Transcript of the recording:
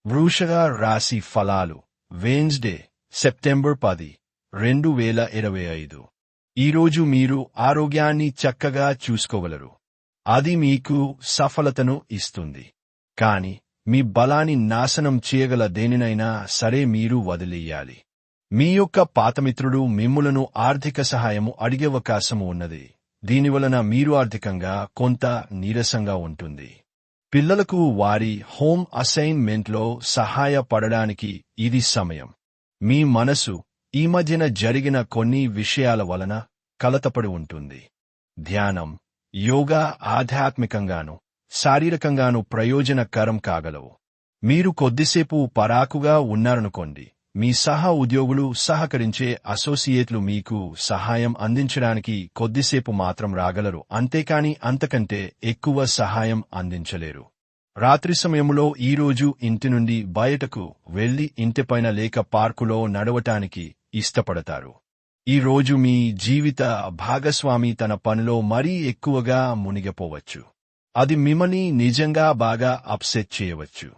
వృషభ రాశి ఫలాలు వెన్స్డే సెప్టెంబర్ 10, 2025. ఈరోజు మీరు ఆరోగ్యాన్ని చక్కగా చూసుకోగలరు. అది మీకు సఫలతను ఇస్తుంది. కాని మీ బలాన్ని నాశనం చేయగల దేనినైనా సరే మీరు వదిలేయాలి. మీ యొక్క పాతమిత్రుడు మిమ్ములను ఆర్థిక సహాయము అడిగే అవకాశము ఉన్నది. దీనివలన మీరు ఆర్థికంగా కొంత నీరసంగా ఉంటుంది. పిల్లలకు వారి హోమ్ అసైన్మెంట్లో సహాయపడడానికి ఇది సమయం. మీ మనసు ఈ మధ్యన జరిగిన కొన్ని విషయాల వలన కలతపడి ఉంటుంది. ధ్యానం, యోగా ఆధ్యాత్మికంగానూ శారీరకంగానూ ప్రయోజనకరం కాగలవు. మీరు కొద్దిసేపు పరాకుగా ఉన్నారనుకోండి, మీ ఉద్యోగులు సహకరించే అసోసియేట్లు మీకు సహాయం అందించడానికి కొద్దిసేపు మాత్రం రాగలరు, అంతేకాని అంతకంటే ఎక్కువ సహాయం అందించలేరు. రాత్రి సమయంలో ఈరోజు ఇంటి నుండి బయటకు వెళ్లి ఇంటిపైన లేక పార్కులో నడవటానికి ఇష్టపడతారు. ఈ రోజు మీ జీవిత భాగస్వామి తన పనిలో మరీ ఎక్కువగా మునిగిపోవచ్చు. అది మిమ్మల్ని నిజంగా బాగా అప్సెట్ చేయవచ్చు.